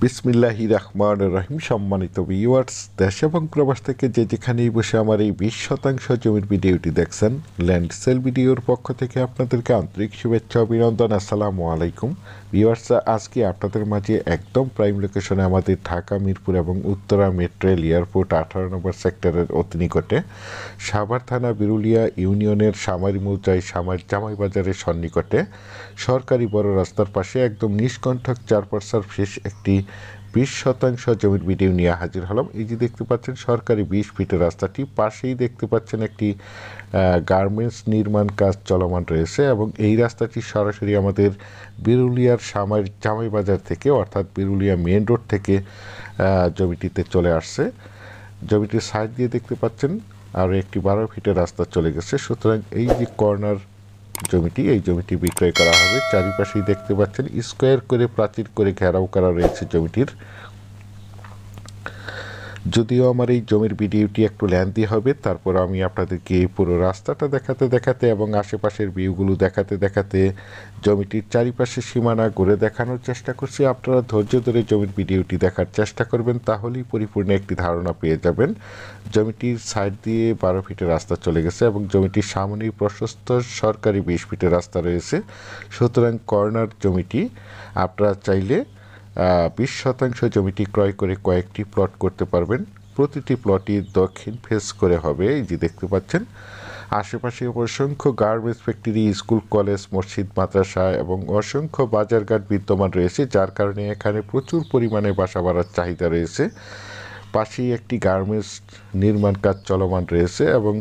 বিসমিল্লাহির রহমানির রহিম। সম্মানিত ভিউয়ার্স, দেশ এবং প্রবাস থেকে যে যেখানেই বসে আমার এই 20% জমির ভিডিওটি দেখছেন, ল্যান্ড সেল ভিডিওর পক্ষ থেকে আপনাদেরকে আন্তরিক শুভেচ্ছা অভিনন্দন। আসসালামু আলাইকুম ভিউয়ার্স। আজকে আপনাদের মাঝে একদম প্রাইম লোকেশনে আমাদের ঢাকা মিরপুর এবং উত্তরা মেট্রো রেল এয়ারপোর্ট 18 নম্বর সেক্টরের অতি নিকটে সাভার থানা বিরুলিয়া ইউনিয়নের সামারি মৌজায় জামাই বাজারের সন্নিকটে সরকারি বড় রাস্তার পাশে একদম নিষ্কণ্ঠক 4% ফ্রেশ একটি 20% জমির ভিডিও নিয়ে হাজির হলাম। এই যে দেখতে পাচ্ছেন সরকারি 20 ফিটের রাস্তাটি, পাশেই দেখতে পাচ্ছেন একটি গার্মেন্টস নির্মাণ কাজ চলমান রয়েছে এবং এই রাস্তাটি সরাসরি আমাদের বিরুলিয়ার জামাই বাজার থেকে, অর্থাৎ বিরুলিয়া মেন রোড থেকে জমিটিতে চলে আসছে। জমিটির সাইড দিয়ে দেখতে পাচ্ছেন আরও একটি 12 ফিটের রাস্তা চলে গেছে। সুতরাং এই যে কর্নার জমিটি, এই জমিটি বিক্রয় করা হবে। চারিপাশেই দেখতে পাচ্ছেন স্কোয়ার করে প্রাচীর করে ঘেরাও করা রয়েছে জমিটির। যদিও আমার এই জমির ভিডিওটি একটু লেন্থি হবে, তারপর আমি আপনাদেরকে এই পুরো রাস্তাটা দেখাতে দেখাতে এবং আশেপাশের ভিউগুলো দেখাতে দেখাতে জমিটির চারিপাশে সীমানা ঘুরে দেখানোর চেষ্টা করছি। আপনারা ধৈর্য ধরে জমির ভিডিওটি দেখার চেষ্টা করবেন, তাহলেই পরিপূর্ণ একটি ধারণা পেয়ে যাবেন। জমিটির সাইড দিয়ে 12 ফিটের রাস্তা চলে গেছে এবং জমিটির সামনেই প্রশস্ত সরকারি 20 ফিটের রাস্তা রয়েছে। সুতরাং কর্নার জমিটি আপনারা চাইলে 20% জমিটি ক্রয় করে কয়েকটি প্লট করতে পারবেন। প্রতিটি প্লটই দক্ষিণ ফেস করে হবে। এই যে দেখতে পাচ্ছেন আশেপাশে অসংখ্য গার্মেন্টস ফ্যাক্টরি, স্কুল, কলেজ, মসজিদ, মাদ্রাসা এবং অসংখ্য বাজারঘাট বিদ্যমান রয়েছে, যার কারণে এখানে প্রচুর পরিমাণে বাসা বাড়ার চাহিদা রয়েছে। পাশেই একটি গার্মেন্টস নির্মাণ কাজ চলমান রয়েছে এবং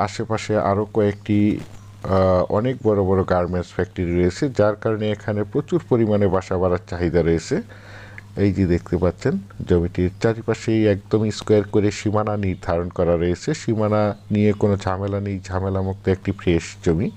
আশেপাশে আরও কয়েকটি অনেক বড় বড় গার্মেন্টস ফ্যাক্টরি রয়েছে, যার কারণে এখানে প্রচুর পরিমাণে বাসা বাড়ার চাহিদা রয়েছে। এই যে দেখতে পাচ্ছেন জমিটির চারিপাশেই একদম স্কোয়ার করে সীমানা নির্ধারণ করা রয়েছে। সীমানা নিয়ে কোনো ঝামেলা নেই, ঝামেলামুক্ত একটি ফ্রেশ জমি।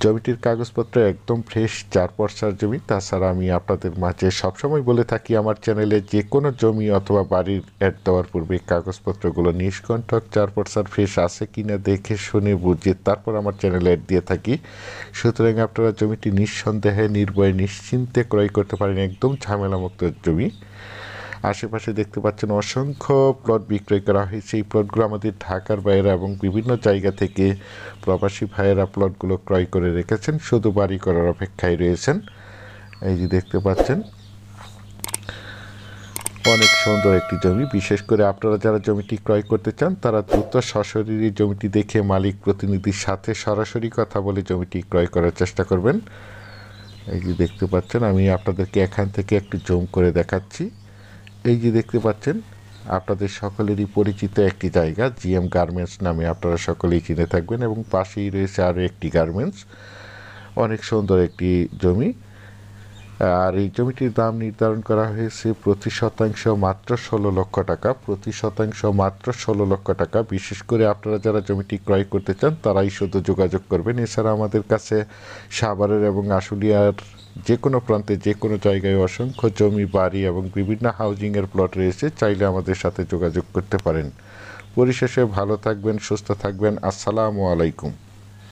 জমিটির কাগজপত্র একদম ফ্রেশ 4% জমি। তাছাড়া আমি আপনাদের মাঝে সবসময় বলে থাকি, আমার চ্যানেলে যে কোনো জমি অথবা বাড়ির অ্যাড দেওয়ার পূর্বে কাগজপত্রগুলো নিষ্কণ্ঠক 4% ফ্রেশ আছে কিনা দেখে শুনে বুঝে তারপর আমার চ্যানেলে অ্যাড দিয়ে থাকি। সুতরাং আপনারা জমিটি নিঃসন্দেহে নির্ভয়ে নিশ্চিন্তে ক্রয় করতে পারেন, একদম ঝামেলামুক্ত জমি। আশেপাশে দেখতে পাচ্ছেন অসংখ্য প্লট বিক্রয় করা হয়েছে। এই প্লটগুলো আমাদের ঢাকার বাইরে এবং বিভিন্ন জায়গা থেকে প্রবাসী ভাইয়েরা প্লটগুলো ক্রয় করে রেখেছেন, শুধু বাড়ি করার অপেক্ষায় রয়েছেন। এই যে দেখতে পাচ্ছেন অনেক সুন্দর একটি জমি। বিশেষ করে আপনারা যারা জমিটি ক্রয় করতে চান তারা দ্রুত সশরীরে জমিটি দেখে মালিক প্রতিনিধির সাথে সরাসরি কথা বলে জমিটি ক্রয় করার চেষ্টা করবেন। এই যে দেখতে পাচ্ছেন আমি আপনাদেরকে এখান থেকে একটু জুম করে দেখাচ্ছি। এই যে দেখতে পাচ্ছেন আপনাদের সকলেরই পরিচিত একটি জায়গা, জিএম গার্মেন্টস নামে আপনারা সকলেই চিনে থাকবেন, এবং পাশেই রয়েছে আরও একটি গার্মেন্টস। অনেক সুন্দর একটি জমি। আর এই জমিটির দাম নির্ধারণ করা হয়েছে প্রতি শতাংশ মাত্র 16 লক্ষ টাকা। প্রতি শতাংশ মাত্র 16 লক্ষ টাকা। বিশেষ করে আপনারা যারা জমিটি ক্রয় করতে চান তারাই শুধু যোগাযোগ করবেন। এছাড়া আমাদের কাছে সাভারের এবং আশুলিয়ার যে কোনো প্রান্তে যে কোনো জায়গায় অসংখ্য জমি, বাড়ি এবং বিভিন্ন হাউজিংয়ের প্লট রয়েছে, চাইলে আমাদের সাথে যোগাযোগ করতে পারেন। পরিশেষে ভালো থাকবেন, সুস্থ থাকবেন। আসসালামু আলাইকুম।